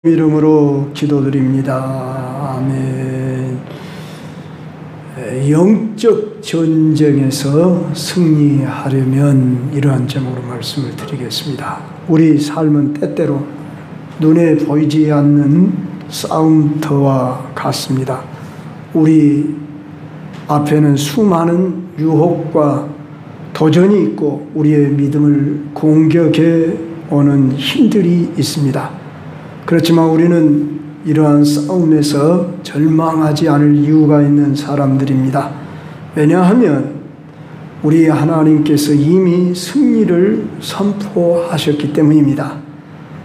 이름으로 기도드립니다. 아멘. 영적 전쟁에서 승리하려면 이러한 제목으로 말씀을 드리겠습니다. 우리 삶은 때때로 눈에 보이지 않는 싸움터와 같습니다. 우리 앞에는 수많은 유혹과 도전이 있고 우리의 믿음을 공격해 오는 힘들이 있습니다. 그렇지만 우리는 이러한 싸움에서 절망하지 않을 이유가 있는 사람들입니다. 왜냐하면 우리 하나님께서 이미 승리를 선포하셨기 때문입니다.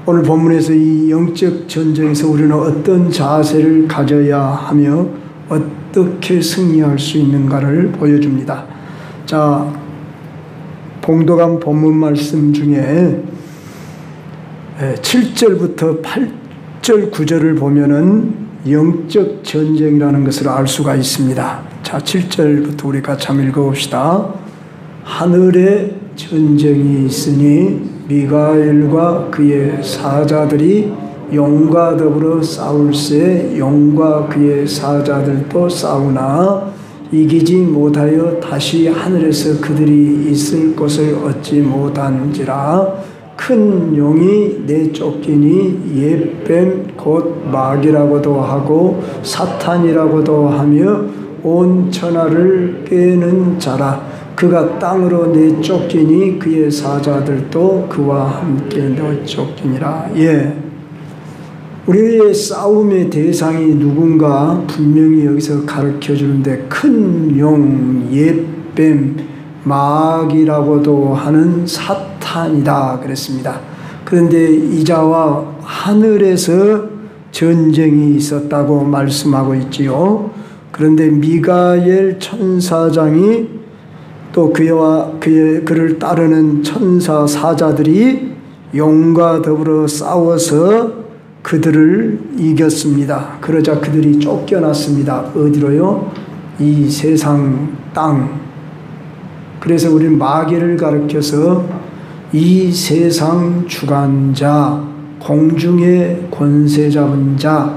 오늘 본문에서 이 영적 전쟁에서 우리는 어떤 자세를 가져야 하며 어떻게 승리할 수 있는가를 보여줍니다. 자, 봉독한 본문 말씀 중에 7절부터 8절 9절을 보면은 영적 전쟁이라는 것을 알 수가 있습니다. 자, 7절부터 우리 같이 한번 읽어봅시다. 하늘에 전쟁이 있으니 미가엘과 그의 사자들이 용과 더불어 싸울새 용과 그의 사자들도 싸우나 이기지 못하여 다시 하늘에서 그들이 있을 곳을 얻지 못한지라. 큰 용이 내쫓기니 옛뱀 곧 마귀라고도 하고 사탄이라고도 하며 온 천하를 꿰는 자라. 그가 땅으로 내쫓기니 그의 사자들도 그와 함께 내쫓기니라. 우리의 싸움의 대상이 누군가 분명히 여기서 가르쳐주는데 큰 용, 옛뱀, 마귀라고도 하는 사탄이다 그랬습니다. 그런데 이자와 하늘에서 전쟁이 있었다고 말씀하고 있지요. 그런데 미가엘 천사장이 또 그를 따르는 천사 사자들이 용과 더불어 싸워서 그들을 이겼습니다. 그러자 그들이 쫓겨났습니다. 어디로요? 이 세상 땅. 그래서 우리는 마귀를 가르쳐서 이 세상 주관자, 공중의 권세 잡은 자,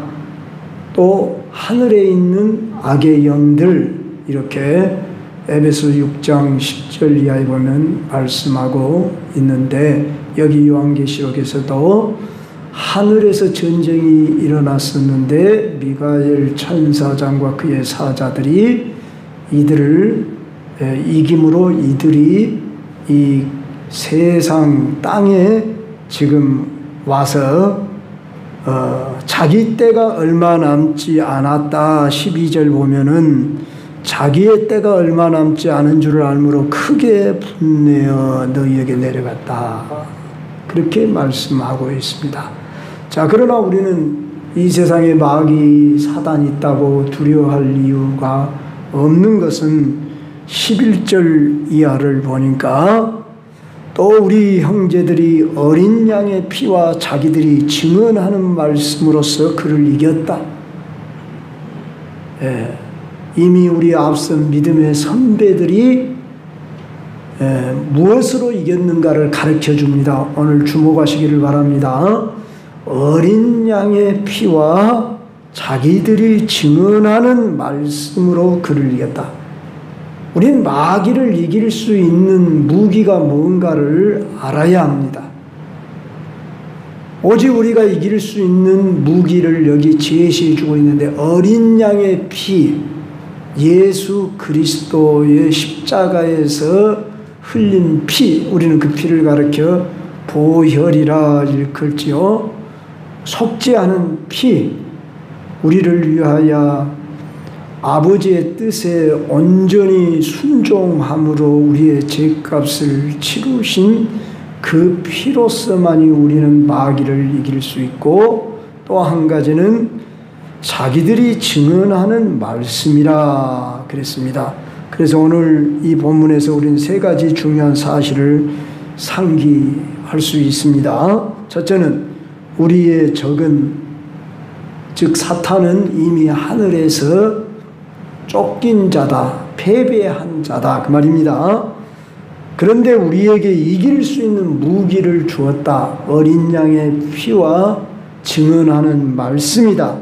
또 하늘에 있는 악의 영들, 이렇게 에베소 6장 10절 이하에 보면 말씀하고 있는데, 여기 요한계시록에서도 하늘에서 전쟁이 일어났었는데 미가엘 천사장과 그의 사자들이 이들을 이김으로 이들이 이 세상 땅에 지금 와서 자기 때가 얼마 남지 않았다. 12절 보면은 자기의 때가 얼마 남지 않은 줄을 알므로 크게 분내어 너희에게 내려갔다. 그렇게 말씀하고 있습니다. 자, 그러나 우리는 이 세상에 마귀 사단이 있다고 두려워할 이유가 없는 것은 11절 이하를 보니까 또 우리 형제들이 어린 양의 피와 자기들이 증언하는 말씀으로써 그를 이겼다. 이미 우리 앞선 믿음의 선배들이 무엇으로 이겼는가를 가르쳐 줍니다. 오늘 주목하시기를 바랍니다. 어린 양의 피와 자기들이 증언하는 말씀으로 그를 이겼다. 우리는 마귀를 이길 수 있는 무기가 뭔가를 알아야 합니다. 오직 우리가 이길 수 있는 무기를 여기 제시해 주고 있는데, 어린 양의 피, 예수 그리스도의 십자가에서 흘린 피, 우리는 그 피를 가리켜 보혈이라 일컬지요. 속지 않은 피, 우리를 위하여 아버지의 뜻에 온전히 순종함으로 우리의 죄값을 치르신 그 피로서만이 우리는 마귀를 이길 수 있고, 또 한 가지는 자기들이 증언하는 말씀이라 그랬습니다. 그래서 오늘 이 본문에서 우리는 세 가지 중요한 사실을 상기할 수 있습니다. 첫째는 우리의 적은, 즉 사탄은 이미 하늘에서 쫓긴 자다, 패배한 자다, 그 말입니다. 그런데 우리에게 이길 수 있는 무기를 주었다. 어린 양의 피와 증언하는 말씀이다.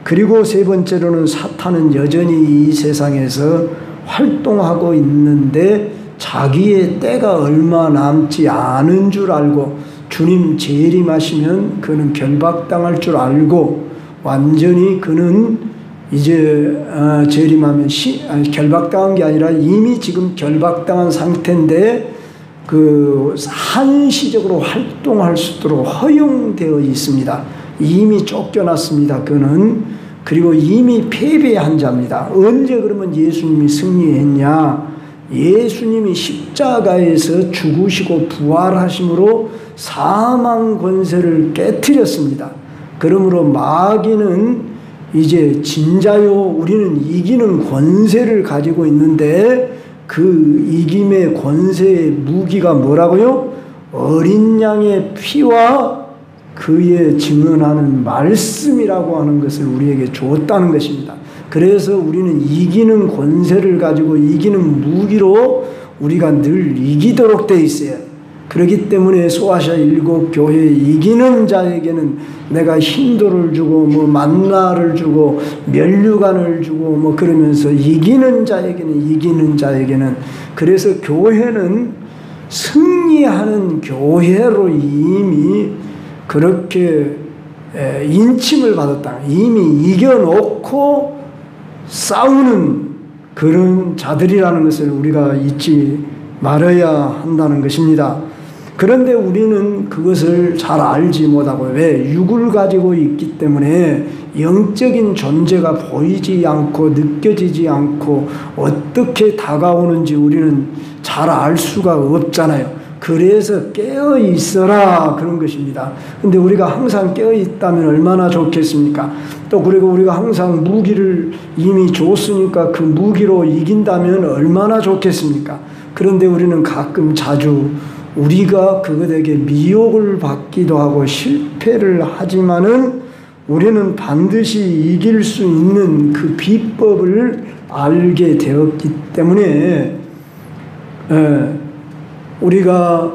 그리고 세 번째로는 사탄은 여전히 이 세상에서 활동하고 있는데 자기의 때가 얼마 남지 않은 줄 알고 주님 재림하시면 그는 결박당할 줄 알고 완전히 그는 이제 재림하면 결박당한 게 아니라 이미 지금 결박당한 상태인데 그 한시적으로 활동할 수 있도록 허용되어 있습니다. 이미 쫓겨났습니다. 그는. 그리고 이미 패배한 자입니다. 언제 그러면 예수님이 승리했냐? 예수님이 십자가에서 죽으시고 부활하심으로 사망 권세를 깨트렸습니다. 그러므로 마귀는 이제 진자요, 우리는 이기는 권세를 가지고 있는데 그 이김의 권세의 무기가 뭐라고요? 어린 양의 피와 그의 증언하는 말씀이라고 하는 것을 우리에게 주었다는 것입니다. 그래서 우리는 이기는 권세를 가지고 이기는 무기로 우리가 늘 이기도록 되어 있어요. 그렇기 때문에 소아시아 7교회에 이기는 자에게는 내가 힌도를 주고 뭐 만나를 주고 면류관을 주고 뭐 그러면서 이기는 자에게는 그래서 교회는 승리하는 교회로 이미 그렇게 인침을 받았다. 이미 이겨놓고 싸우는 그런 자들이라는 것을 우리가 잊지 말아야 한다는 것입니다. 그런데 우리는 그것을 잘 알지 못하고 왜? 육을 가지고 있기 때문에 영적인 존재가 보이지 않고 느껴지지 않고 어떻게 다가오는지 우리는 잘 알 수가 없잖아요. 그래서 깨어 있어라 그런 것입니다. 근데 우리가 항상 깨어 있다면 얼마나 좋겠습니까? 또 그리고 우리가 항상 무기를 이미 줬으니까 그 무기로 이긴다면 얼마나 좋겠습니까? 그런데 우리는 가끔 자주 우리가 그것에게 미혹을 받기도 하고 실패를 하지만은 우리는 반드시 이길 수 있는 그 비법을 알게 되었기 때문에 우리가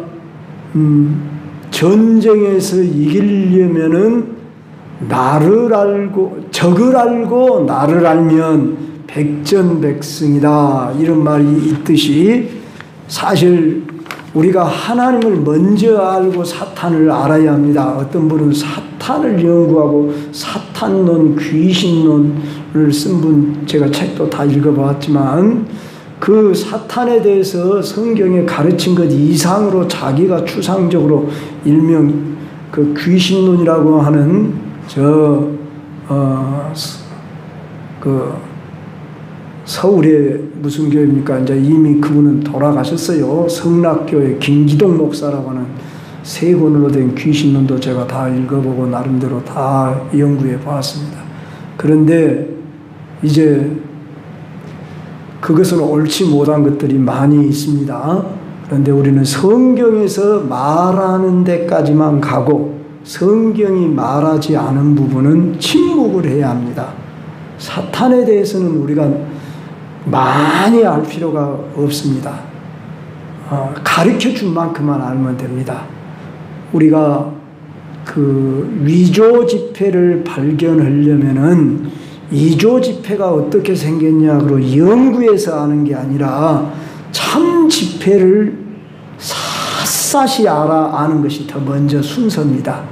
전쟁에서 이기려면은 적을 알고 나를 알면 백전백승이다 이런 말이 있듯이 사실 우리가 하나님을 먼저 알고 사탄을 알아야 합니다. 어떤 분은 사탄을 연구하고 사탄론, 귀신론을 쓴 분 제가 책도 다 읽어봤지만 그 사탄에 대해서 성경에 가르친 것 이상으로 자기가 추상적으로 일명 그 귀신론이라고 하는 서울에 무슨 교회입니까? 이제 이미 그분은 돌아가셨어요. 성락교회 김기동 목사라고 하는 세 권으로 된 귀신론도 제가 다 읽어보고 나름대로 다 연구해 보았습니다. 그런데 이제 그것은 옳지 못한 것들이 많이 있습니다. 그런데 우리는 성경에서 말하는 데까지만 가고 성경이 말하지 않은 부분은 침묵을 해야 합니다. 사탄에 대해서는 우리가 많이 알 필요가 없습니다. 가르쳐 준 만큼만 알면 됩니다. 우리가 그 위조 지폐를 발견하려면은 이조 지폐가 어떻게 생겼냐 그러고 연구해서 아는 게 아니라 참 지폐를 샅샅이 아는 것이 더 먼저 순서입니다.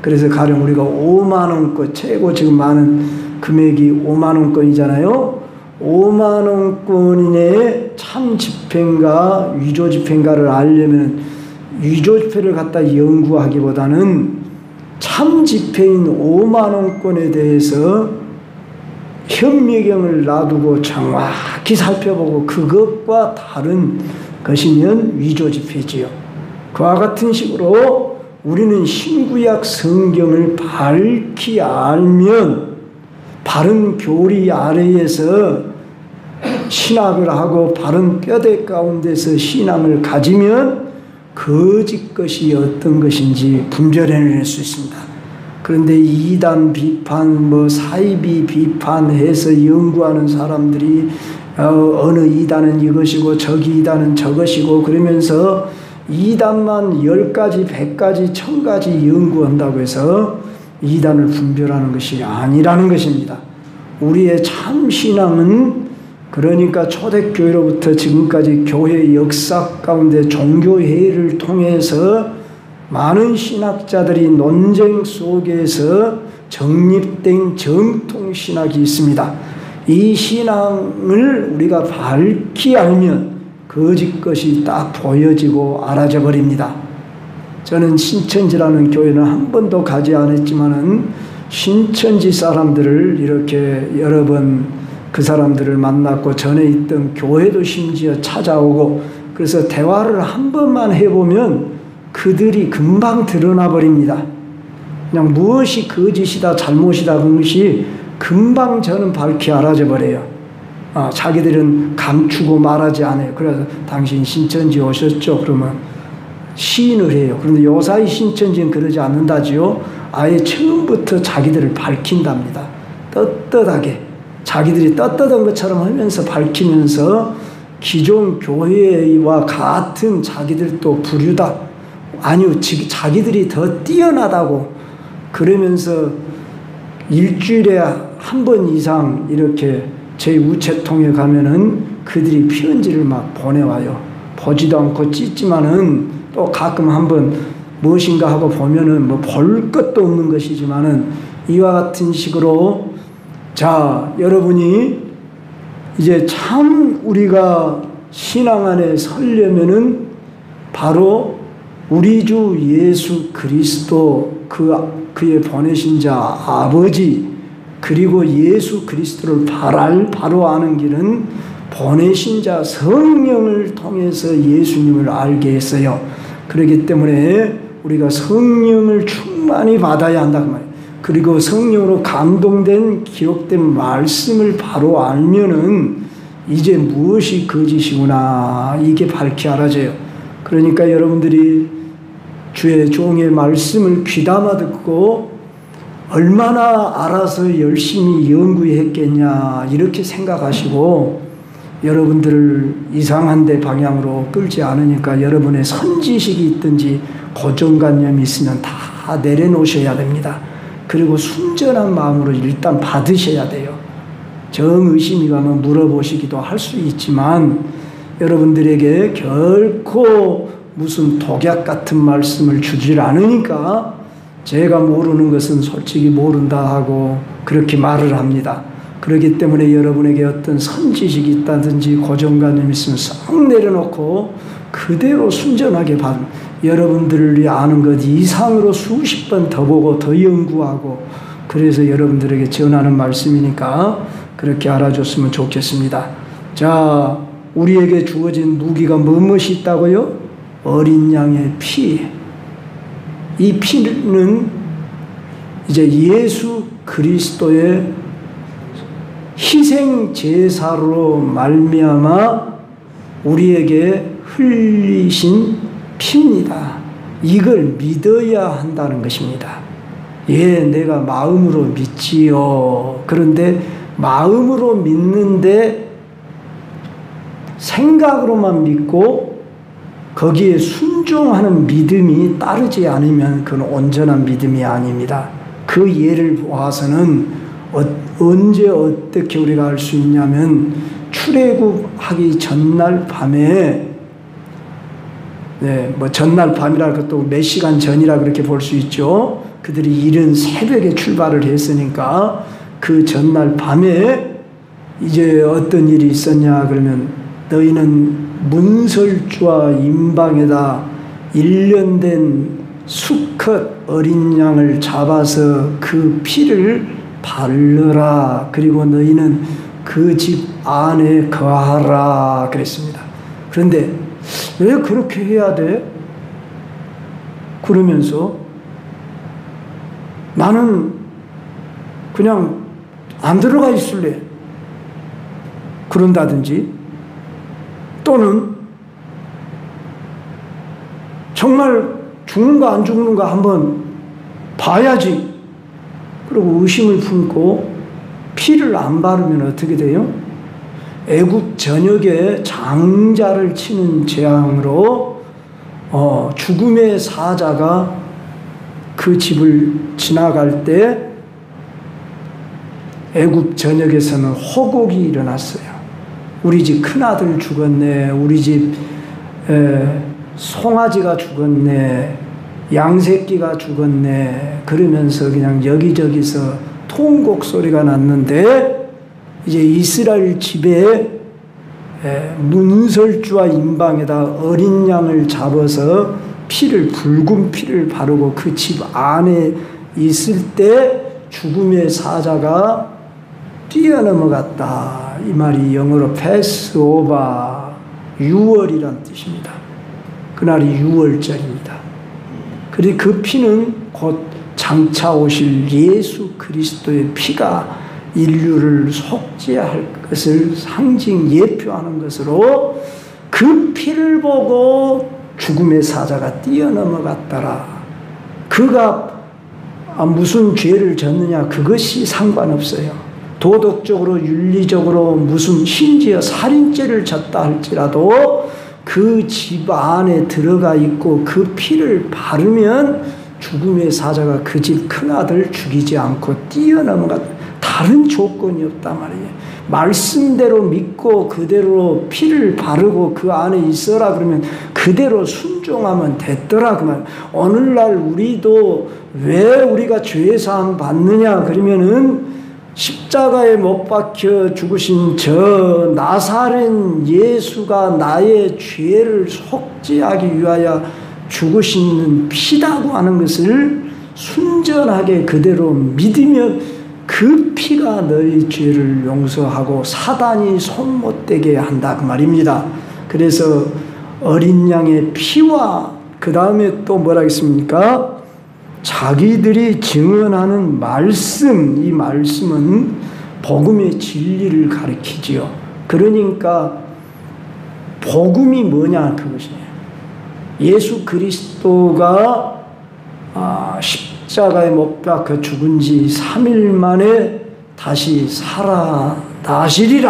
그래서 가령 우리가 5만 원권 최고 지금 많은 금액이 5만 원권이잖아요. 5만 원권의 참 지폐인가 위조 지폐인가를 알려면 위조 지폐를 갖다 연구하기보다는 참 지폐인 5만 원권에 대해서 현미경을 놔두고 정확히 살펴보고 그것과 다른 것이면 위조 지폐지요. 그와 같은 식으로 우리는 신구약 성경을 밝히 알면 바른 교리 아래에서 신학을 하고 바른 뼈대 가운데서 신앙을 가지면 거짓 것이 어떤 것인지 분별해낼 수 있습니다. 그런데 이단 비판, 사이비 비판해서 연구하는 사람들이 어느 이단은 이것이고 저기 이단은 저것이고 그러면서 이단만 10가지, 100가지, 1000가지 연구한다고 해서 이단을 분별하는 것이 아니라는 것입니다. 우리의 참 신앙은 그러니까 초대교회로부터 지금까지 교회 역사 가운데 종교회의를 통해서 많은 신학자들이 논쟁 속에서 정립된 정통신학이 있습니다. 이 신앙을 우리가 밝히 알면 거짓 것이 딱 보여지고 알아져 버립니다. 저는 신천지라는 교회는 한 번도 가지 않았지만은 신천지 사람들을 이렇게 여러 번 그 사람들을 만났고 전에 있던 교회도 심지어 찾아오고 그래서 대화를 한 번만 해보면 그들이 금방 드러나 버립니다. 그냥 무엇이 거짓이다 잘못이다 그런 것이 금방 저는 밝히 알아져 버려요. 자기들은 감추고 말하지 않아요. 그래서 당신 신천지 오셨죠? 그러면 시인을 해요. 그런데 요사이 신천지는 그러지 않는다지요. 아예 처음부터 자기들을 밝힌답니다. 떳떳하게 자기들이 떳떳한 것처럼 하면서 밝히면서 기존 교회와 같은 자기들도 부류다. 아니요, 자기들이 더 뛰어나다고 그러면서 일주일에 한 번 이상 이렇게 제 우체통에 가면은 그들이 편지를 막 보내와요. 보지도 않고 찢지만은 또 가끔 한번 무엇인가 하고 보면은 뭐 볼 것도 없는 것이지만은 이와 같은 식으로 자, 여러분이 이제 참 우리가 신앙 안에 서려면은 바로 우리 주 예수 그리스도 그의 보내신 자 아버지 그리고 예수 그리스도를 바로 아는 길은 보내신 자 성령을 통해서 예수님을 알게 했어요. 그렇기 때문에 우리가 성령을 충만히 받아야 한다 그 말이에요. 그리고 성령으로 감동된 기록된 말씀을 바로 알면은 이제 무엇이 거짓이구나 이게 밝히 알아져요. 그러니까 여러분들이 주의 종의 말씀을 귀담아 듣고 얼마나 알아서 열심히 연구했겠냐 이렇게 생각하시고 여러분들을 이상한 데 방향으로 끌지 않으니까 여러분의 선지식이 있든지 고정관념이 있으면 다 내려놓으셔야 됩니다. 그리고 순전한 마음으로 일단 받으셔야 돼요. 정의심이 가면 물어보시기도 할 수 있지만 여러분들에게 결코 무슨 독약 같은 말씀을 주질 않으니까 제가 모르는 것은 솔직히 모른다 하고 그렇게 말을 합니다. 그렇기 때문에 여러분에게 어떤 선지식이 있다든지 고정관념이 있으면 싹 내려놓고 그대로 순전하게 여러분들이 아는 것 이상으로 수십 번 더 보고 더 연구하고 그래서 여러분들에게 전하는 말씀이니까 그렇게 알아줬으면 좋겠습니다. 자, 우리에게 주어진 무기가 무엇이 있다고요? 어린 양의 피. 이 피는 이제 예수 그리스도의 희생 제사로 말미암아 우리에게 흘리신 피입니다. 이걸 믿어야 한다는 것입니다. 예, 내가 마음으로 믿지요. 그런데 마음으로 믿는데 생각으로만 믿고 거기에 순종하는 믿음이 따르지 않으면 그건 온전한 믿음이 아닙니다. 그 예를 보아서는 언제 어떻게 우리가 알 수 있냐면 출애굽하기 전날 밤에 뭐 전날 밤이라 것도 몇 시간 전이라 그렇게 볼 수 있죠. 그들이 이른 새벽에 출발을 했으니까 그 전날 밤에 이제 어떤 일이 있었냐 그러면 너희는 문설주와 임방에다 1년 된 수컷 어린 양을 잡아서 그 피를 바르라. 그리고 너희는 그 집 안에 거하라 그랬습니다. 그런데 왜 그렇게 해야 돼? 그러면서 나는 그냥 안 들어가 있을래. 그런다든지 또는 정말 죽는가 안 죽는가 한번 봐야지. 그리고 의심을 품고 피를 안 바르면 어떻게 돼요? 애국 전역에 장자를 치는 재앙으로 죽음의 사자가 그 집을 지나갈 때 애굽 전역에서는 호곡이 일어났어요. 우리 집 큰아들 죽었네. 우리 집 송아지가 죽었네. 양새끼가 죽었네. 그러면서 그냥 여기저기서 통곡 소리가 났는데 이제 이스라엘 집에 문설주와 임방에다 어린 양을 잡아서 붉은 피를 바르고 그 집 안에 있을 때 죽음의 사자가 뛰어넘어갔다. 이 말이 영어로 패스오버, 유월이란 뜻입니다. 그날이 유월절입니다. 그리고 그 피는 곧 장차 오실 예수 그리스도의 피가 인류를 속죄할 것을 상징 예표하는 것으로 그 피를 보고 죽음의 사자가 뛰어넘어갔더라. 그가 무슨 죄를 졌느냐 그것이 상관없어요. 도덕적으로 윤리적으로 무슨 심지어 살인죄를 졌다 할지라도 그 집 안에 들어가 있고 그 피를 바르면 죽음의 사자가 그 집 큰아들 죽이지 않고 뛰어넘어갔다. 다른 조건이 없단 말이에요. 말씀대로 믿고 그대로 피를 바르고 그 안에 있어라 그러면 그대로 순종하면 됐더라 그 말. 오늘날 우리도 왜 우리가 죄사함 받느냐 그러면은 십자가에 못 박혀 죽으신 저 나사렛 예수가 나의 죄를 속죄하기 위하여 죽으시는 피다고 하는 것을 순전하게 그대로 믿으면 그 피가 너희 죄를 용서하고 사단이 손 못 대게 한다 그 말입니다. 그래서 어린 양의 피와 그 다음에 또 뭐라 했습니까? 자기들이 증언하는 말씀, 이 말씀은 복음의 진리를 가리키지요. 그러니까 복음이 뭐냐 그것이에요. 예수 그리스도가 십자가에 못 박혀 죽은 지 3일 만에 다시 살아나시리라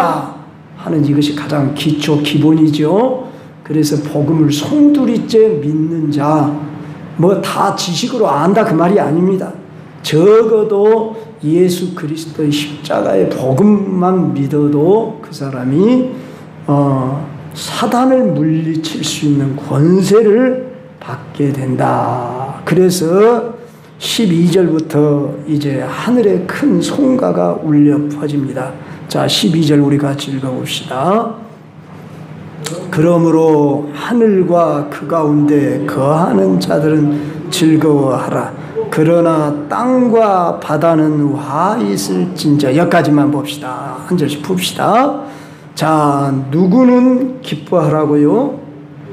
하는 이것이 가장 기본이죠. 그래서 복음을 송두리째 믿는 자, 뭐 다 지식으로 안다 그 말이 아닙니다. 적어도 예수 그리스도의 십자가의 복음만 믿어도 그 사람이 사단을 물리칠 수 있는 권세를 받게 된다. 그래서 12절부터 이제 하늘에 큰 송가가 울려 퍼집니다. 자, 12절 우리 같이 읽어봅시다. 그러므로 하늘과 그 가운데 거하는 자들은 즐거워하라. 그러나 땅과 바다는 와 있을진저. 여기까지만 봅시다. 한 절씩 봅시다. 자, 누구는 기뻐하라고요?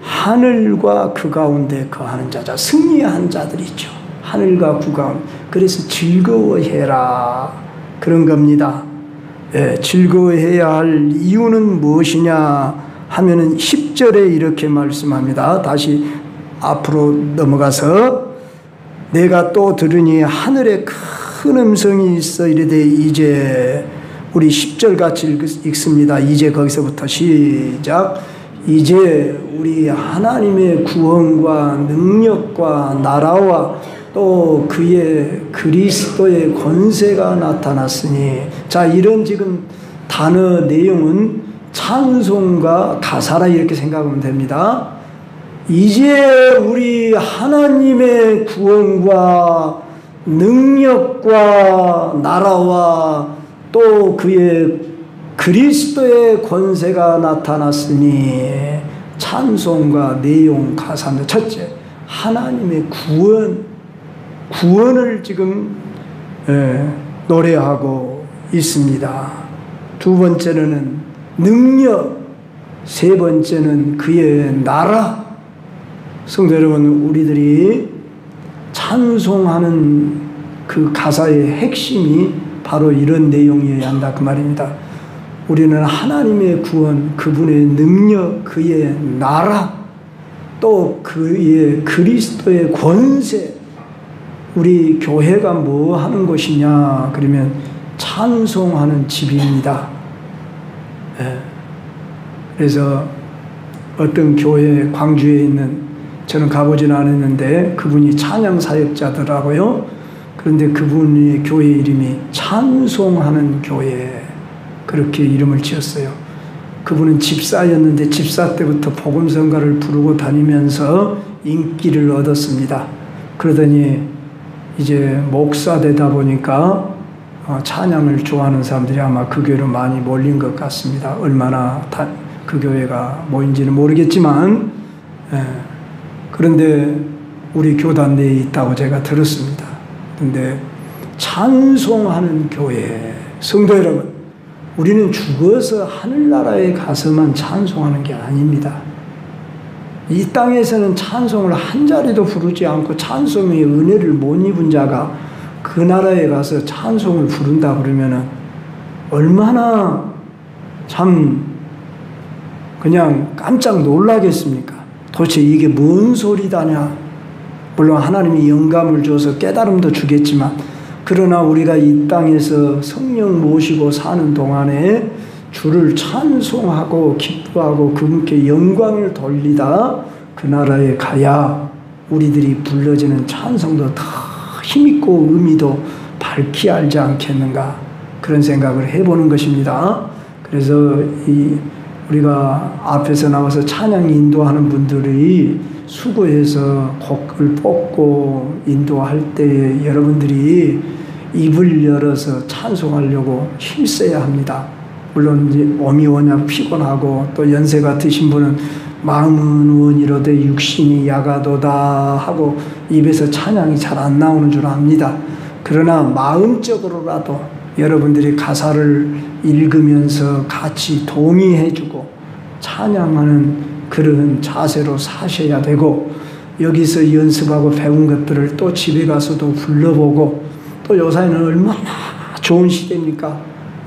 하늘과 그 가운데 거하는 자자, 승리한 자들이죠. 하늘과 그 가운데. 그래서 즐거워해라 그런 겁니다. 예, 즐거워해야 할 이유는 무엇이냐 하면은 10절에 이렇게 말씀합니다. 다시 앞으로 넘어가서 내가 또 들으니 하늘에 큰 음성이 있어 이르되 이제 우리 10절 같이 읽습니다. 이제 거기서부터 시작. 이제 우리 하나님의 구원과 능력과 나라와 또 그의 그리스도의 권세가 나타났으니, 자, 이런 지금 단어 내용은 찬송과 가사라 이렇게 생각하면 됩니다. 이제 우리 하나님의 구원과 능력과 나라와 또 그의 그리스도의 권세가 나타났으니, 찬송과 내용 가사입니다. 첫째, 하나님의 구원을 지금 노래하고 있습니다. 두 번째는 능력, 세 번째는 그의 나라. 성도 여러분, 우리들이 찬송하는 그 가사의 핵심이 바로 이런 내용이어야 한다 그 말입니다. 우리는 하나님의 구원, 그분의 능력, 그의 나라, 또 그의 그리스도의 권세. 우리 교회가 뭐 하는 것이냐 그러면 찬송하는 집입니다. 그래서 어떤 교회, 광주에 있는 저는 가보지는 않았는데 그분이 찬양 사역자더라고요. 그런데 그분의 교회 이름이 찬송하는 교회, 그렇게 이름을 지었어요. 그분은 집사였는데 집사 때부터 복음성가를 부르고 다니면서 인기를 얻었습니다. 그러더니 이제 목사 되다 보니까 찬양을 좋아하는 사람들이 아마 그 교회로 많이 몰린 것 같습니다. 얼마나 그 교회가 뭐인지는 모르겠지만, 그런데 우리 교단 내에 있다고 제가 들었습니다. 그런데 찬송하는 교회, 성도 여러분, 우리는 죽어서 하늘나라에 가서만 찬송하는 게 아닙니다. 이 땅에서는 찬송을 한 자리도 부르지 않고 찬송의 은혜를 못 입은 자가 그 나라에 가서 찬송을 부른다 그러면은 얼마나 참 그냥 깜짝 놀라겠습니까? 도대체 이게 뭔 소리다냐? 물론 하나님이 영감을 줘서 깨달음도 주겠지만, 그러나 우리가 이 땅에서 성령 모시고 사는 동안에 주를 찬송하고 기뻐하고 그분께 영광을 돌리다 그 나라에 가야 우리들이 불러지는 찬송도 더 힘있고 의미도 밝히 알지 않겠는가, 그런 생각을 해보는 것입니다. 그래서 우리가 앞에서 나와서 찬양 인도하는 분들이 수고해서 곡을 뽑고 인도할 때 여러분들이 입을 열어서 찬송하려고 힘써야 합니다. 물론 이제 몸이 워낙 피곤하고 또 연세가 드신 분은 마음은 원이로되 육신이 야가도다 하고 입에서 찬양이 잘 안 나오는 줄 압니다. 그러나 마음적으로라도 여러분들이 가사를 읽으면서 같이 동의해주고 찬양하는 그런 자세로 사셔야 되고, 여기서 연습하고 배운 것들을 또 집에 가서도 불러보고, 또 요새는 얼마나 좋은 시대입니까?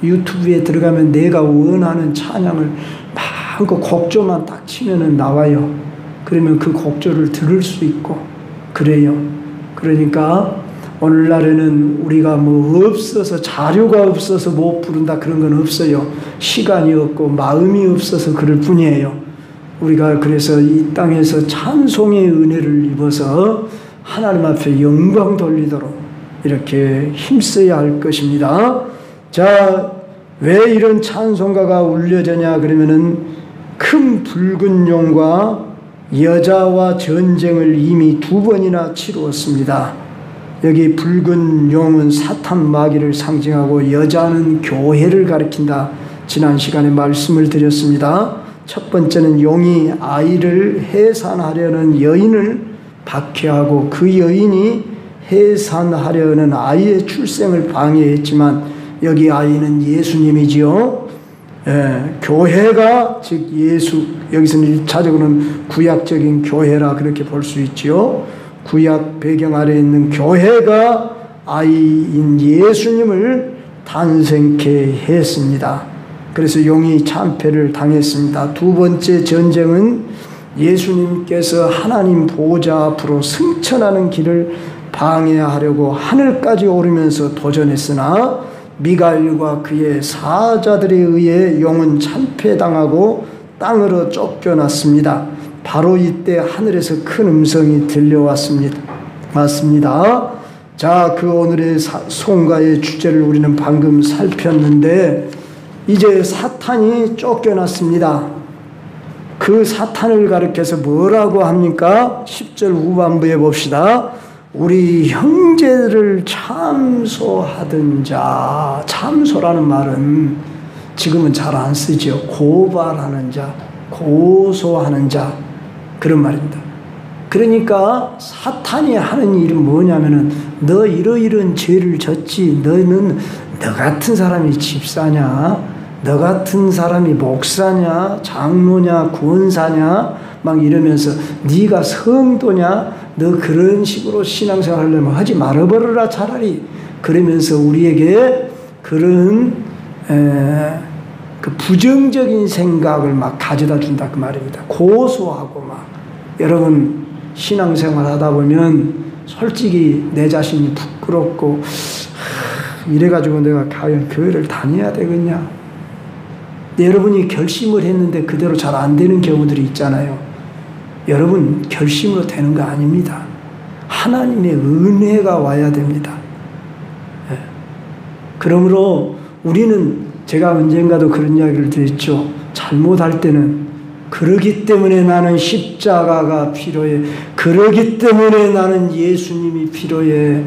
유튜브에 들어가면 내가 원하는 찬양을 마음껏 곡조만 딱 치면은 나와요. 그러면 그 곡조를 들을 수 있고 그래요. 그러니까 오늘날에는 우리가 뭐 없어서, 자료가 없어서 못 부른다 그런 건 없어요. 시간이 없고 마음이 없어서 그럴 뿐이에요. 우리가 그래서 이 땅에서 찬송의 은혜를 입어서 하나님 앞에 영광 돌리도록 이렇게 힘써야 할 것입니다. 자, 왜 이런 찬송가가 울려지냐 그러면은 큰 붉은 용과 여자와 전쟁을 이미 2번이나 치루었습니다. 여기 붉은 용은 사탄 마귀를 상징하고 여자는 교회를 가리킨다. 지난 시간에 말씀을 드렸습니다. 첫 번째는 용이 아이를 해산하려는 여인을 박해하고 그 여인이 해산하려는 아이의 출생을 방해했지만 여기 아이는 예수님이지요. 교회가 즉 예수, 여기서는 1차적으로는 구약적인 교회라 그렇게 볼 수 있지요. 구약 배경 아래에 있는 교회가 아이인 예수님을 탄생케 했습니다. 그래서 용이 참패를 당했습니다. 두 번째 전쟁은 예수님께서 하나님 보좌 앞으로 승천하는 길을 방해하려고 하늘까지 오르면서 도전했으나 미가엘과 그의 사자들에 의해 용은 참패당하고 땅으로 쫓겨났습니다. 바로 이때 하늘에서 큰 음성이 들려왔습니다. 맞습니다. 자, 그 오늘의 송가의 주제를 우리는 방금 살폈는데 이제 사탄이 쫓겨났습니다. 그 사탄을 가리켜서 뭐라고 합니까? 10절 후반부에 봅시다. 우리 형제를 참소하던 자, 참소라는 말은 지금은 잘 안 쓰죠. 고발하는 자, 고소하는 자, 그런 말입니다. 그러니까 사탄이 하는 일은 뭐냐면은 너 이러이러한 죄를 졌지, 너는 너 같은 사람이 집사냐, 너 같은 사람이 목사냐, 장로냐, 권사냐 막 이러면서 네가 성도냐, 너 그런 식으로 신앙생활 하려면 하지 말아버려라 차라리, 그러면서 우리에게 그런 그 부정적인 생각을 막 가져다 준다 그 말입니다. 고소하고 막. 여러분 신앙생활 하다 보면 솔직히 내 자신이 부끄럽고 이래가지고 내가 과연 교회를 다녀야 되겠냐, 여러분이 결심을 했는데 그대로 잘 안 되는 경우들이 있잖아요. 여러분 결심으로 되는 거 아닙니다. 하나님의 은혜가 와야 됩니다. 그러므로 우리는 제가 언젠가도 그런 이야기를 드렸죠. 잘못할 때는 그러기 때문에 나는 십자가가 필요해. 그러기 때문에 나는 예수님이 필요해.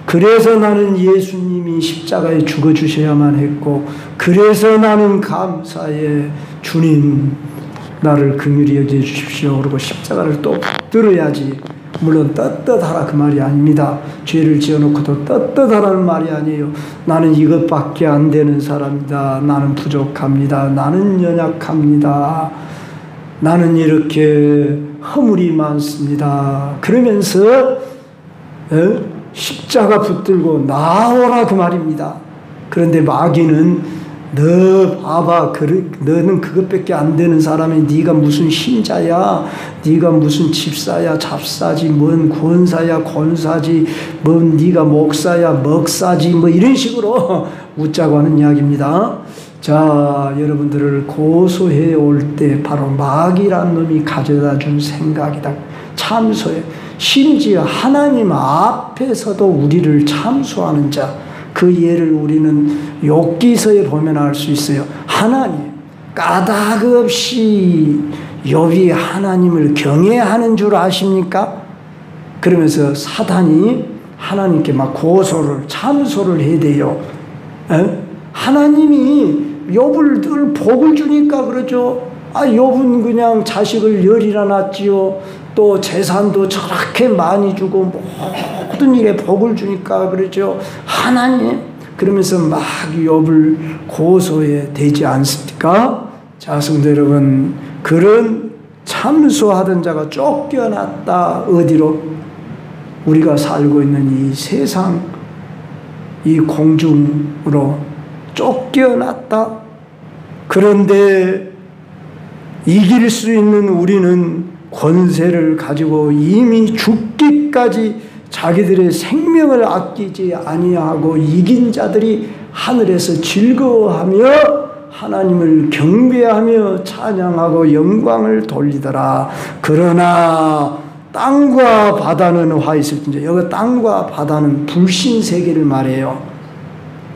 그래서 나는 예수님이 십자가에 죽어주셔야만 했고, 그래서 나는 감사해. 주님 나를 긍휼히 여겨주십시오. 그리고 십자가를 또 들어야지. 물론 떳떳하라 그 말이 아닙니다. 죄를 지어놓고도 떳떳하라는 말이 아니에요. 나는 이것밖에 안 되는 사람이다. 나는 부족합니다. 나는 연약합니다. 나는 이렇게 허물이 많습니다. 그러면서 십자가 붙들고 나오라 그 말입니다. 그런데 마귀는 너 봐봐, 너는 그것밖에 안 되는 사람이 네가 무슨 신자야, 네가 무슨 집사야, 잡사지, 뭔 권사야, 권사지, 뭔 네가 목사야, 먹사지, 뭐 이런 식으로 웃자고 하는 이야기입니다. 자, 여러분들을 고소해 올 때 바로 마귀란 놈이 가져다 준 생각이다. 참소해. 심지어 하나님 앞에서도 우리를 참소하는 자, 그 예를 우리는 욥기서에 보면 알 수 있어요. 하나님, 까닭없이 욥이 하나님을 경외하는 줄 아십니까? 그러면서 사단이 하나님께 막 고소를, 참소를 해야 돼요. 하나님이 욥을 늘 복을 주니까 그러죠. 욥은 그냥 자식을 열이나 낳지요. 또 재산도 저렇게 많이 주고 모든 일에 복을 주니까 그러죠. 하나님, 그러면서 막 욥을 고소해 되지 않습니까? 자, 성도 여러분, 그런 참소하던 자가 쫓겨났다. 어디로? 우리가 살고 있는 이 세상, 이 공중으로 쫓겨났다. 그런데 이길 수 있는 우리는 권세를 가지고 이미 죽기까지 자기들의 생명을 아끼지 아니하고 이긴 자들이 하늘에서 즐거워하며 하나님을 경배하며 찬양하고 영광을 돌리더라. 그러나 땅과 바다는 화 있을진저. 여기 땅과 바다는 불신 세계를 말해요.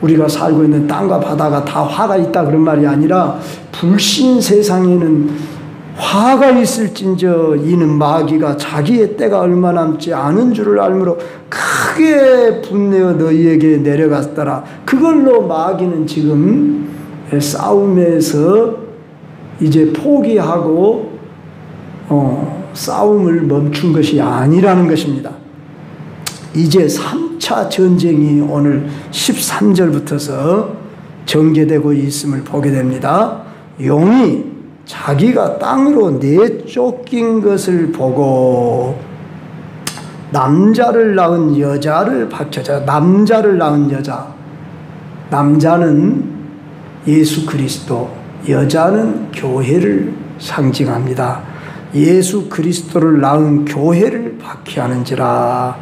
우리가 살고 있는 땅과 바다가 다 화가 있다 그런 말이 아니라 불신 세상에는 화가 있을진저 이는 마귀가 자기의 때가 얼마 남지 않은 줄을 알므로 크게 분내어 너희에게 내려갔더라. 그걸로 마귀는 지금 싸움에서 이제 포기하고 싸움을 멈춘 것이 아니라는 것입니다. 이제 3차 전쟁이 오늘 13절부터서 전개되고 있음을 보게 됩니다. 용이 자기가 땅으로 내쫓긴 것을 보고 남자를 낳은 여자를 박혀자. 남자를 낳은 여자. 남자는 예수 그리스도, 여자는 교회를 상징합니다. 예수 그리스도를 낳은 교회를 박해하는지라.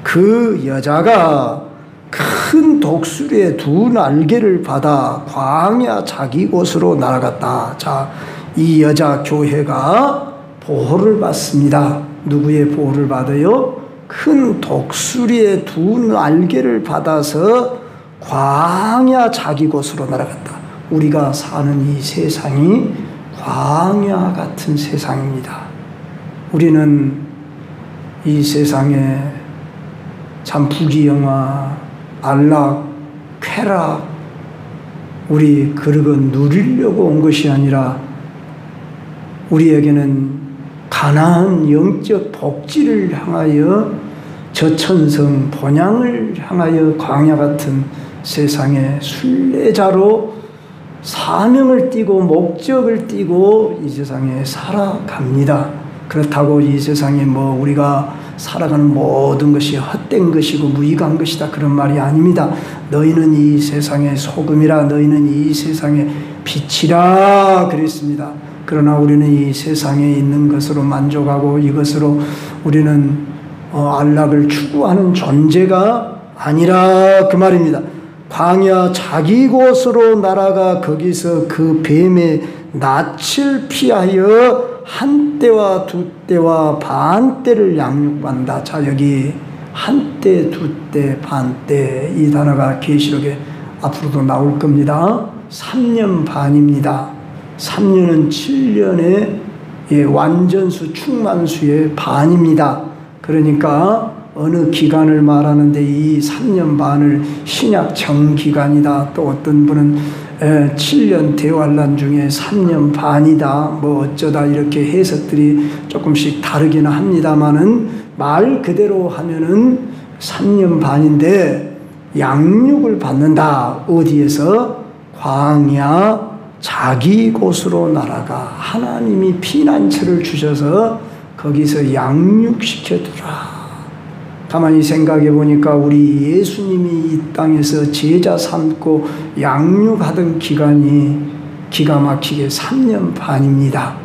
그 여자가 큰 독수리의 두 날개를 받아 광야 자기 곳으로 날아갔다. 자, 이 여자 교회가 보호를 받습니다. 누구의 보호를 받아요? 큰 독수리의 두 날개를 받아서 광야 자기 곳으로 날아갔다. 우리가 사는 이 세상이 광야 같은 세상입니다. 우리는 이 세상에 참 부귀영화, 안락, 쾌락, 우리 그런 거 누리려고 온 것이 아니라 우리에게는 가나안 영적 복지를 향하여 저천성 본향을 향하여 광야 같은 세상의 순례자로 사명을 띠고 목적을 띠고 이 세상에 살아갑니다. 그렇다고 이 세상에 뭐 우리가 살아가는 모든 것이 헛된 것이고 무익한 것이다 그런 말이 아닙니다. 너희는 이 세상의 소금이라, 너희는 이 세상의 빛이라 그랬습니다. 그러나 우리는 이 세상에 있는 것으로 만족하고 이것으로 우리는 안락을 추구하는 존재가 아니라 그 말입니다. 광야 자기 곳으로 날아가 거기서 그 뱀의 낯을 피하여 한때와 두때와 반때를 양육받는다. 자, 여기 한때, 두때, 반때 이 단어가 계시록에 앞으로도 나올 겁니다. 3년 반입니다. 3년은 7년의 완전수, 충만수의 반입니다. 그러니까 어느 기간을 말하는데 이 3년 반을 신약 정기간이다. 또 어떤 분은 7년 대환란 중에 3년 반이다. 뭐 어쩌다 이렇게 해석들이 조금씩 다르기는 합니다만은 말 그대로 하면은 3년 반인데 양육을 받는다. 어디에서? 광야 자기 곳으로 날아가 하나님이 피난처를 주셔서 거기서 양육시켜두라. 가만히 생각해 보니까 우리 예수님이 이 땅에서 제자 삼고 양육하던 기간이 기가 막히게 3년 반입니다.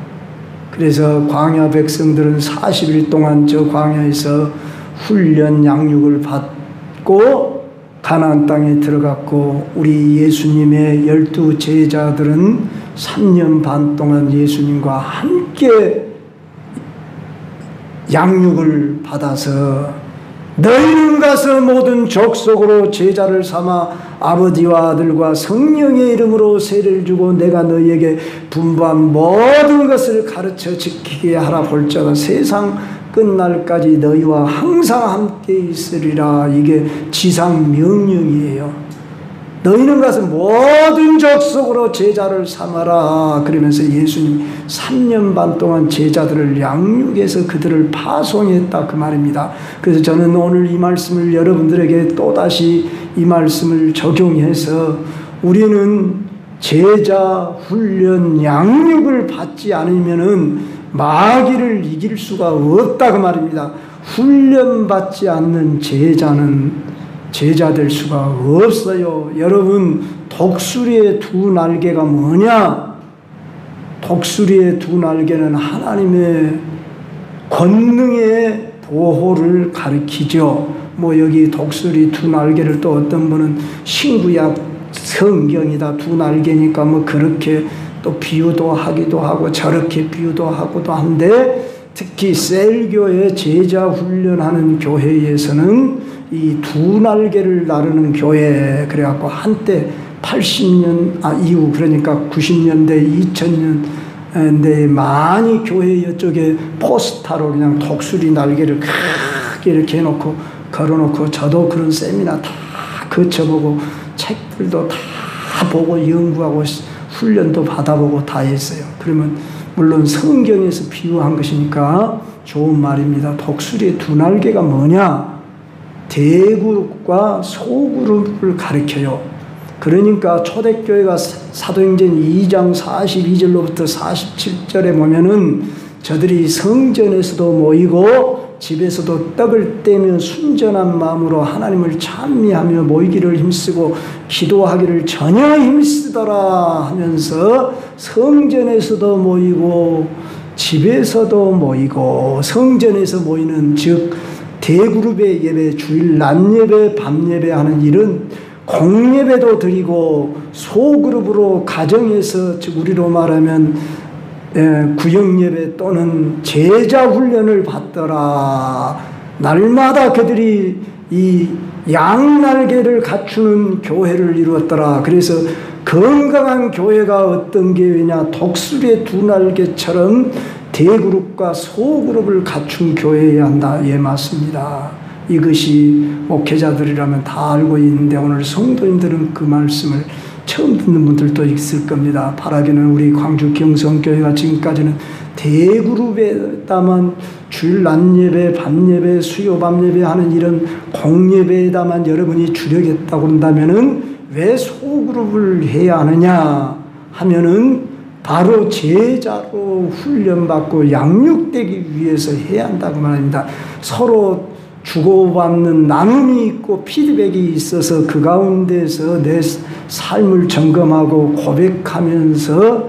그래서 광야 백성들은 40일 동안 저 광야에서 훈련 양육을 받고 가나안 땅에 들어갔고 우리 예수님의 12 제자들은 3년 반 동안 예수님과 함께 양육을 받아서 너희는 가서 모든 족속으로 제자를 삼아 아버지와 아들과 성령의 이름으로 세례를 주고 내가 너희에게 분부한 모든 것을 가르쳐 지키게 하라. 볼자가 세상 끝날까지 너희와 항상 함께 있으리라. 이게 지상 명령이에요. 너희는 가서 모든 족속으로 제자를 삼아라. 그러면서 예수님이 3년 반 동안 제자들을 양육해서 그들을 파송했다. 그 말입니다. 그래서 저는 오늘 이 말씀을 여러분들에게 또다시 이 말씀을 적용해서 우리는 제자 훈련 양육을 받지 않으면은 마귀를 이길 수가 없다. 그 말입니다. 훈련받지 않는 제자는 제자 될 수가 없어요. 여러분, 독수리의 두 날개가 뭐냐? 독수리의 두 날개는 하나님의 권능의 보호를 가리키죠. 뭐 여기 독수리 두 날개를 또 어떤 분은 신구약 성경이다 두 날개니까 뭐 그렇게 또 비유도 하기도 하고 저렇게 비유도 하고도 한데 특히 셀교의 제자 훈련하는 교회에서는 이 두 날개를 나르는 교회 그래갖고 한때 80년 이후 그러니까 90년대 2000년대에 많이 교회 이쪽에 포스타로 그냥 독수리 날개를 크게 이렇게 해놓고 걸어놓고 저도 그런 세미나 다 거쳐보고 책들도 다 보고 연구하고 훈련도 받아보고 다 했어요. 그러면 물론 성경에서 비유한 것이니까 좋은 말입니다. 독수리의 두 날개가 뭐냐? 대그룹과 소그룹을 가리켜요. 그러니까 초대교회가 사도행전 2장 42절로부터 47절에 보면은 저들이 성전에서도 모이고 집에서도 떡을 떼며 순전한 마음으로 하나님을 찬미하며 모이기를 힘쓰고 기도하기를 전혀 힘쓰더라 하면서 성전에서도 모이고 집에서도 모이고 성전에서 모이는 즉 대그룹의 예배, 주일 낮 예배, 밤 예배 하는 일은 공예배도 드리고 소그룹으로 가정에서 즉 우리로 말하면 구역예배 또는 제자 훈련을 받더라. 날마다 그들이 이 양날개를 갖추는 교회를 이루었더라. 그래서 건강한 교회가 어떤 교회냐? 독수리의 두 날개처럼 대그룹과 소그룹을 갖춘 교회여야 한다. 예, 맞습니다. 이것이 목회자들이라면 다 알고 있는데 오늘 성도님들은 그 말씀을 처음 듣는 분들도 있을 겁니다. 바라기는 우리 광주 경성교회가 지금까지는 대그룹에다만 주일 낮 예배, 밤 예배, 수요 밤 예배 하는 이런 공예배에다만 여러분이 주력했다고 한다면은 왜 소그룹을 해야 하느냐 하면은 바로 제자로 훈련받고 양육되기 위해서 해야 한다고 말합니다. 서로 주고받는 나눔이 있고 피드백이 있어서 그 가운데서 내 삶을 점검하고 고백하면서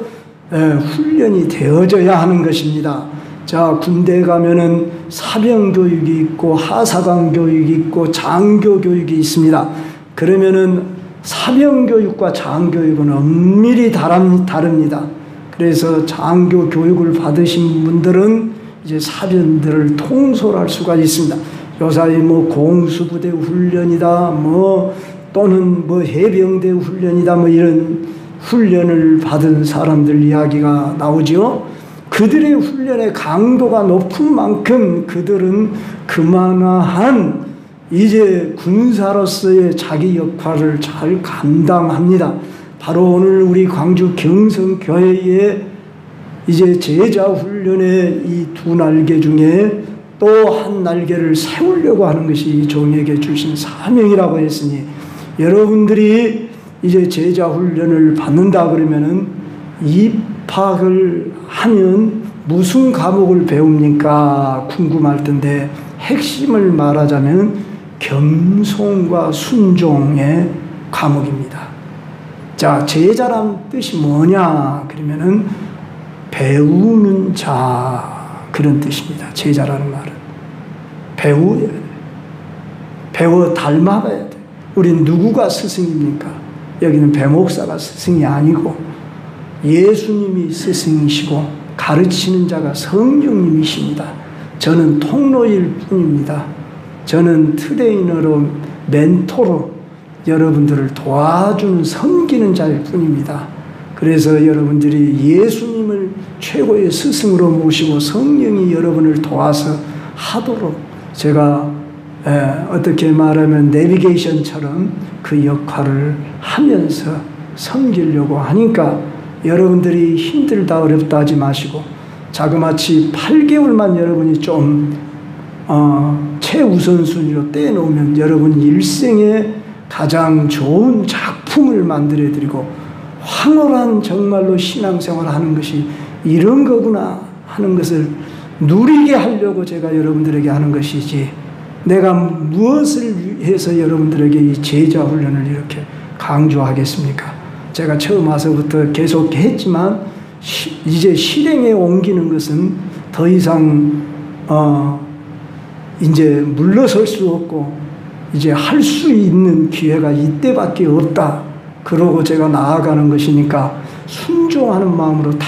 훈련이 되어져야 하는 것입니다. 자, 군대에 가면은 사병교육이 있고 하사관교육이 있고 장교교육이 있습니다. 그러면은 사병교육과 장교육은 엄밀히 다릅니다. 그래서 장교 교육을 받으신 분들은 이제 사변들을 통솔할 수가 있습니다. 요사이 뭐 공수부대 훈련이다, 뭐 또는 뭐 해병대 훈련이다, 뭐 이런 훈련을 받은 사람들 이야기가 나오죠. 그들의 훈련의 강도가 높은 만큼 그들은 그만한 이제 군사로서의 자기 역할을 잘 감당합니다. 바로 오늘 우리 광주 경성교회에 이제 제자 훈련의 이 두 날개 중에 또 한 날개를 세우려고 하는 것이 이 종에게 주신 사명이라고 했으니, 여러분들이 이제 제자 훈련을 받는다 그러면은 입학을 하면 무슨 과목을 배웁니까? 궁금할 텐데 핵심을 말하자면 겸손과 순종의 과목입니다. 자, 제자란 뜻이 뭐냐? 그러면은 배우는 자, 그런 뜻입니다. 제자라는 말은 배워야 돼. 배워 닮아가야 돼. 우린 누구가 스승입니까? 여기는 배목사가 스승이 아니고 예수님이 스승이시고 가르치는 자가 성령님이십니다. 저는 통로일 뿐입니다. 저는 트레이너로, 멘토로 여러분들을 도와주는 섬기는 자일 뿐입니다. 그래서 여러분들이 예수님을 최고의 스승으로 모시고 성령이 여러분을 도와서 하도록 제가 어떻게 말하면 내비게이션처럼 그 역할을 하면서 섬기려고 하니까, 여러분들이 힘들다 어렵다 하지 마시고 자그마치 8개월만 여러분이 좀 최우선순위로 떼놓으면 여러분 일생에 가장 좋은 작품을 만들어드리고 황홀한 정말로 신앙생활을 하는 것이 이런 거구나 하는 것을 누리게 하려고 제가 여러분들에게 하는 것이지, 내가 무엇을 위해서 여러분들에게 이 제자 훈련을 이렇게 강조하겠습니까? 제가 처음 와서부터 계속 했지만 이제 실행에 옮기는 것은 더 이상 이제 물러설 수 없고 이제 할 수 있는 기회가 이때밖에 없다. 그러고 제가 나아가는 것이니까 순종하는 마음으로 다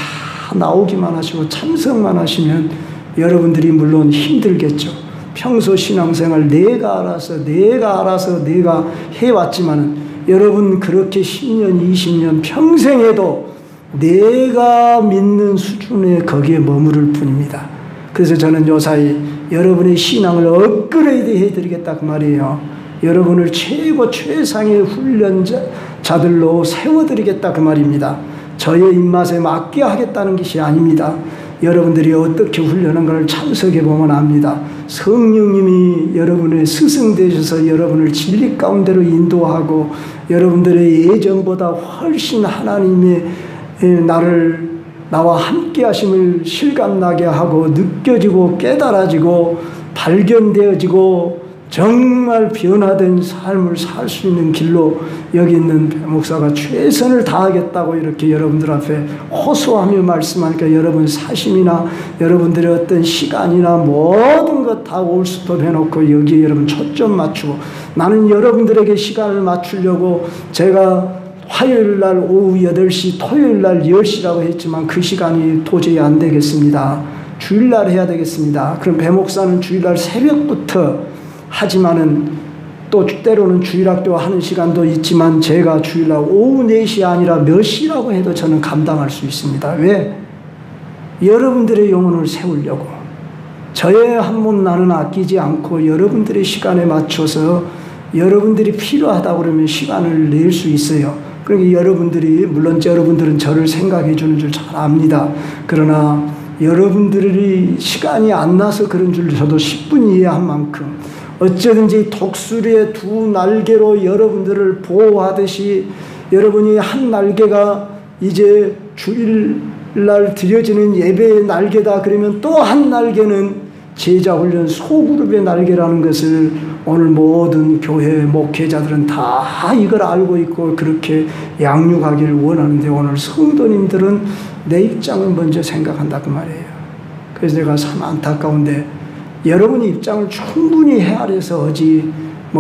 나오기만 하시고 참석만 하시면 여러분들이 물론 힘들겠죠. 평소 신앙생활 내가 알아서 내가 해왔지만은 여러분 그렇게 10년, 20년 평생 해도 내가 믿는 수준에 거기에 머무를 뿐입니다. 그래서 저는 요사이 여러분의 신앙을 업그레이드 해드리겠다 그 말이에요. 여러분을 최고 최상의 훈련자들로 세워드리겠다 그 말입니다. 저의 입맛에 맞게 하겠다는 것이 아닙니다. 여러분들이 어떻게 훈련한가를 참석해 보면 압니다. 성령님이 여러분의 스승 되셔서 여러분을 진리 가운데로 인도하고 여러분들의 예전보다 훨씬 하나님의 나와 함께 하심을 실감나게 하고 느껴지고 깨달아지고 발견되어지고 정말 변화된 삶을 살 수 있는 길로 여기 있는 목사가 최선을 다하겠다고 이렇게 여러분들 앞에 호소하며 말씀하니까, 여러분 사심이나 여러분들의 어떤 시간이나 모든 것 다 올스톱 해놓고 여기에 여러분 초점 맞추고, 나는 여러분들에게 시간을 맞추려고 제가 화요일 날 오후 8시, 토요일 날 10시라고 했지만 그 시간이 도저히 안 되겠습니다. 주일날 해야 되겠습니다. 그럼 배목사는 주일날 새벽부터 하지만은 또 때로는 주일학교 하는 시간도 있지만 제가 주일날 오후 4시 아니라 몇 시라고 해도 저는 감당할 수 있습니다. 왜? 여러분들의 영혼을 세우려고. 저의 한 몸 나는 아끼지 않고 여러분들의 시간에 맞춰서 여러분들이 필요하다고 그러면 시간을 낼 수 있어요. 그러니까 여러분들이, 물론 여러분들은 저를 생각해 주는 줄 잘 압니다. 그러나 여러분들이 시간이 안 나서 그런 줄 저도 10분 이해한 만큼 어쩌든지 독수리의 두 날개로 여러분들을 보호하듯이 여러분이 한 날개가 이제 주일날 드려지는 예배의 날개다 그러면 또 한 날개는 제자훈련 소그룹의 날개라는 것을 오늘 모든 교회 목회자들은 다 이걸 알고 있고 그렇게 양육하기를 원하는데, 오늘 성도님들은 내 입장을 먼저 생각한다 그 말이에요. 그래서 내가 참 안타까운데, 여러분의 입장을 충분히 헤아려서 하지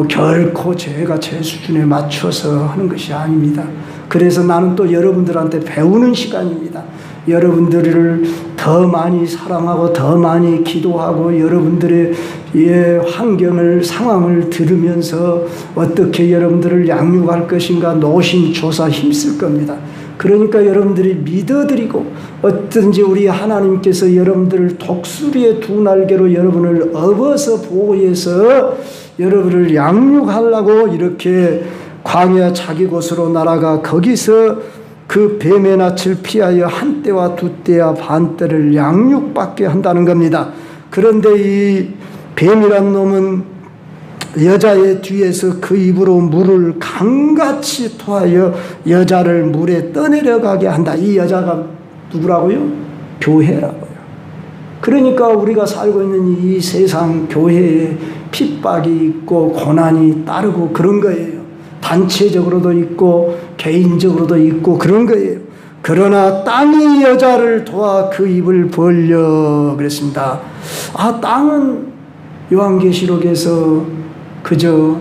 결코 제가 제 수준에 맞춰서 하는 것이 아닙니다. 그래서 나는 또 여러분들한테 배우는 시간입니다. 여러분들을 더 많이 사랑하고 더 많이 기도하고 여러분들의 환경을 상황을 들으면서 어떻게 여러분들을 양육할 것인가 노심초사 힘쓸 겁니다. 그러니까 여러분들이 믿어드리고 어떤지 우리 하나님께서 여러분들을 독수리의 두 날개로 여러분을 업어서 보호해서 여러분을 양육하려고 이렇게 광야 자기 곳으로 날아가 거기서 그 뱀의 낯을 피하여 한 때와 두 때와 반 때를 양육받게 한다는 겁니다. 그런데 이 뱀이란 놈은 여자의 뒤에서 그 입으로 물을 강같이 토하여 여자를 물에 떠내려가게 한다. 이 여자가 누구라고요? 교회라고요. 그러니까 우리가 살고 있는 이 세상 교회에 핍박이 있고 고난이 따르고 그런 거예요. 단체적으로도 있고 개인적으로도 있고 그런 거예요. 그러나 땅이 여자를 도와 그 입을 벌려 그랬습니다. 땅은 요한계시록에서 그저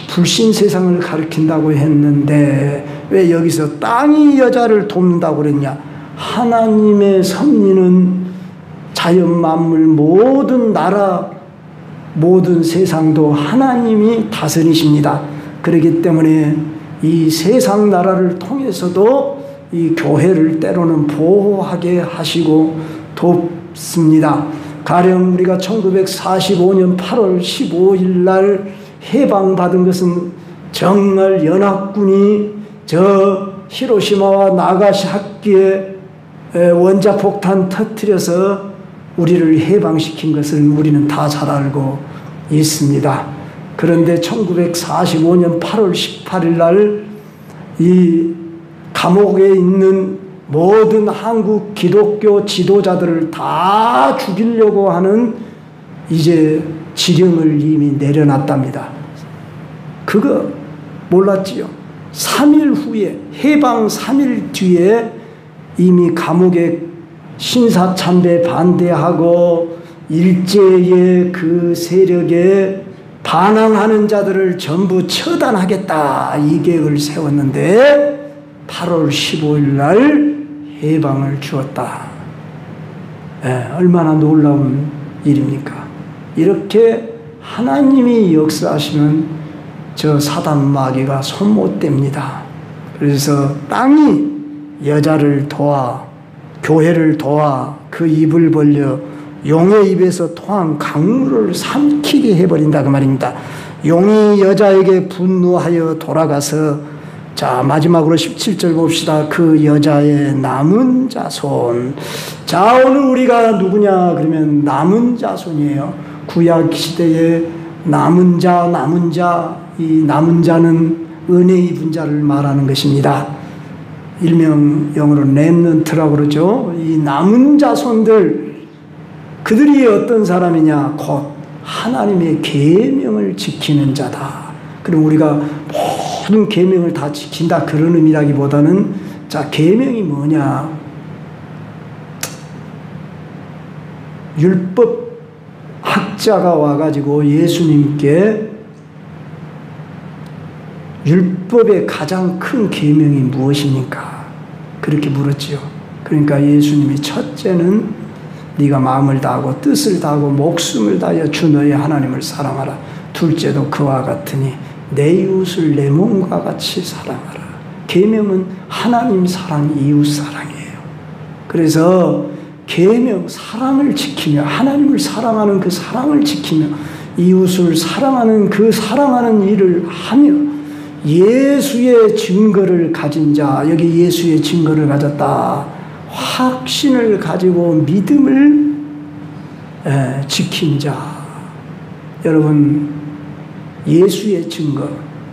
불신 세상을 가리킨다고 했는데 왜 여기서 땅이 여자를 돕는다고 그랬냐? 하나님의 섭리는 자연 만물 모든 나라 모든 세상도 하나님이 다스리십니다. 그렇기 때문에 이 세상 나라를 통해서도 이 교회를 때로는 보호하게 하시고 돕습니다. 가령 우리가 1945년 8월 15일 날 해방받은 것은 정말 연합군이 저 히로시마와 나가사키에 원자폭탄 터뜨려서 우리를 해방시킨 것을 우리는 다 잘 알고 있습니다. 그런데 1945년 8월 18일 날 이 감옥에 있는 모든 한국 기독교 지도자들을 다 죽이려고 하는 이제 지령을 이미 내려놨답니다. 그거 몰랐지요? 3일 후에 해방 3일 뒤에 이미 감옥에 신사참배 반대하고 일제의 그 세력에 반항하는 자들을 전부 처단하겠다 이 계획을 세웠는데 8월 15일 날 해방을 주었다. 얼마나 놀라운 일입니까? 이렇게 하나님이 역사하시면 저 사단 마귀가 손 못 댑니다. 그래서 땅이 여자를 도와 교회를 도와 그 입을 벌려 용의 입에서 토한 강물을 삼키게 해버린다 그 말입니다. 용이 여자에게 분노하여 돌아가서 자 마지막으로 17절 봅시다. 그 여자의 남은 자손. 자 오늘 우리가 누구냐 그러면 남은 자손이에요. 구약 시대에 남은 자, 이 남은 자는 은혜 입은 자를 말하는 것입니다. 일명 영어로 렘넌트라고 그러죠. 이 남은 자손들 그들이 어떤 사람이냐? 곧 하나님의 계명을 지키는 자다. 그럼 우리가 모든 계명을 다 지킨다 그런 의미라기보다는 자 계명이 뭐냐? 율법 학자가 와가지고 예수님께 율법의 가장 큰 계명이 무엇입니까? 그렇게 물었지요. 그러니까 예수님이 첫째는 네가 마음을 다하고 뜻을 다하고 목숨을 다하여 주 너의 하나님을 사랑하라. 둘째도 그와 같으니 내 이웃을 내 몸과 같이 사랑하라. 계명은 하나님 사랑, 이웃 사랑이에요. 그래서 계명, 사랑을 지키며 하나님을 사랑하는 그 사랑을 지키며 이웃을 사랑하는 그 사랑하는 일을 하며 예수의 증거를 가진 자, 여기 예수의 증거를 가졌다. 확신을 가지고 믿음을 지킨 자. 여러분, 예수의 증거,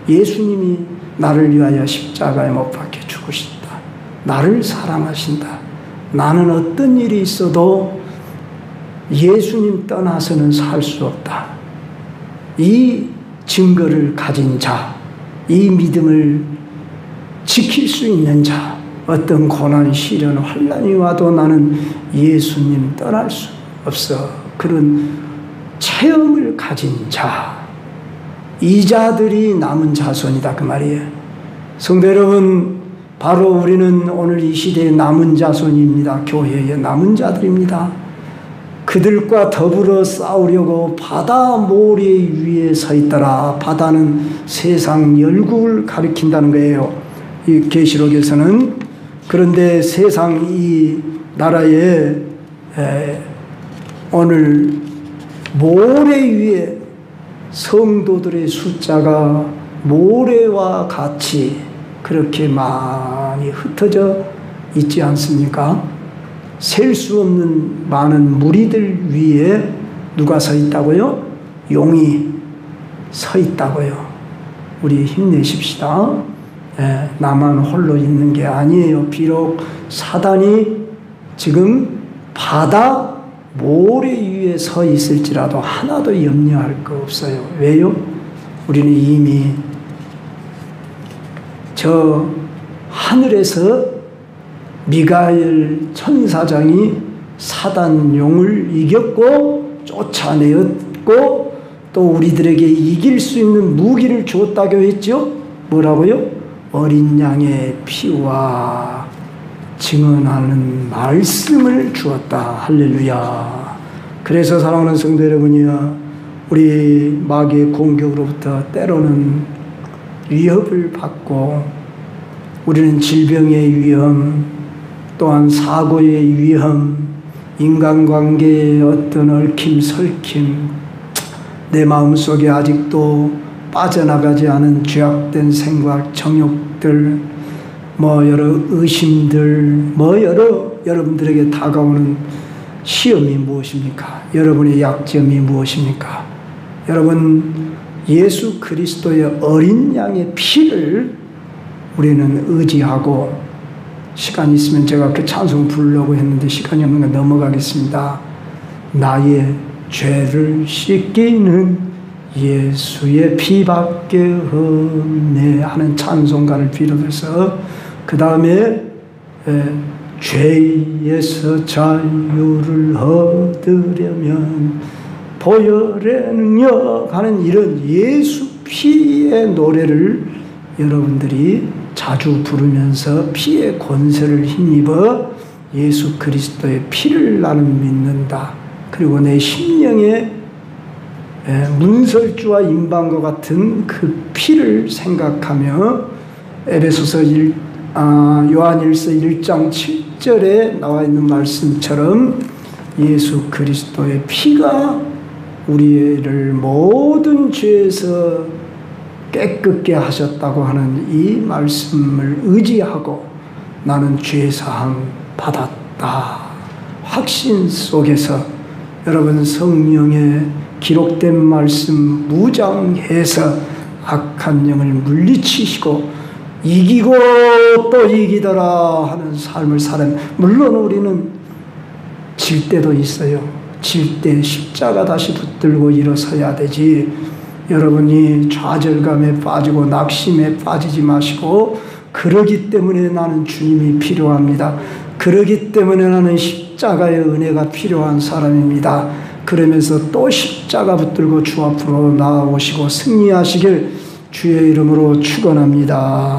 예수님이 나를 위하여 십자가에 못 박혀 죽으신다. 나를 사랑하신다. 나는 어떤 일이 있어도 예수님 떠나서는 살 수 없다. 이 증거를 가진 자, 이 믿음을 지킬 수 있는 자, 어떤 고난, 시련, 환난이 와도 나는 예수님 떠날 수 없어. 그런 체험을 가진 자, 이 자들이 남은 자손이다 그 말이에요. 성도 여러분, 바로 우리는 오늘 이 시대의 남은 자손입니다. 교회의 남은 자들입니다. 그들과 더불어 싸우려고 바다 모래 위에 서 있더라. 바다는 세상 열국을 가리킨다는 거예요. 이 계시록에서는. 그런데 세상 이 나라에 오늘 모래 위에 성도들의 숫자가 모래와 같이 그렇게 많이 흩어져 있지 않습니까? 셀 수 없는 많은 무리들 위에 누가 서 있다고요? 용이 서 있다고요. 우리 힘내십시다. 나만 홀로 있는 게 아니에요. 비록 사단이 지금 바다 모래 위에 서 있을지라도 하나도 염려할 거 없어요. 왜요? 우리는 이미 저 하늘에서 미가엘 천사장이 사단 용을 이겼고 쫓아내었고 또 우리들에게 이길 수 있는 무기를 주었다고 했죠. 뭐라고요? 어린 양의 피와 증언하는 말씀을 주었다. 할렐루야. 그래서 사랑하는 성도 여러분이여, 우리 마귀의 공격으로부터 때로는 위협을 받고 우리는 질병의 위험, 또한 사고의 위험, 인간관계의 어떤 얽힘 설킴, 내 마음속에 아직도 빠져나가지 않은 죄악된 생각, 정욕들, 여러 의심들, 여러분들에게 다가오는 시험이 무엇입니까? 여러분의 약점이 무엇입니까? 여러분, 예수 그리스도의 어린 양의 피를 우리는 의지하고, 시간이 있으면 제가 그 찬송 부르려고 했는데 시간이 없는 거 넘어가겠습니다. 나의 죄를 씻기는 예수의 피밖에 없네 하는 찬송가를 비롯해서 그 다음에 죄에서 자유를 얻으려면 보혈의 능력 하는 이런 예수 피의 노래를 여러분들이 자주 부르면서 피의 권세를 힘입어 예수 그리스도의 피를 나는 믿는다. 그리고 내 심령에 문설주와 임방과 같은 그 피를 생각하며 에베소서 요한일서 1장 7절에 나와 있는 말씀처럼 예수 그리스도의 피가 우리를 모든 죄에서 깨끗게 하셨다고 하는 이 말씀을 의지하고 나는 죄사함 받았다. 확신 속에서 여러분 성령의 기록된 말씀 무장해서 악한 영을 물리치시고 이기고 또 이기더라 하는 삶을 살아요. 물론 우리는 질 때도 있어요. 질 때 십자가 다시 붙들고 일어서야 되지. 여러분이 좌절감에 빠지고 낙심에 빠지지 마시고, 그러기 때문에 나는 주님이 필요합니다. 그러기 때문에 나는 십자가의 은혜가 필요한 사람입니다. 그러면서 또 십자가 붙들고 주 앞으로 나아오시고 승리하시길 주의 이름으로 축원합니다.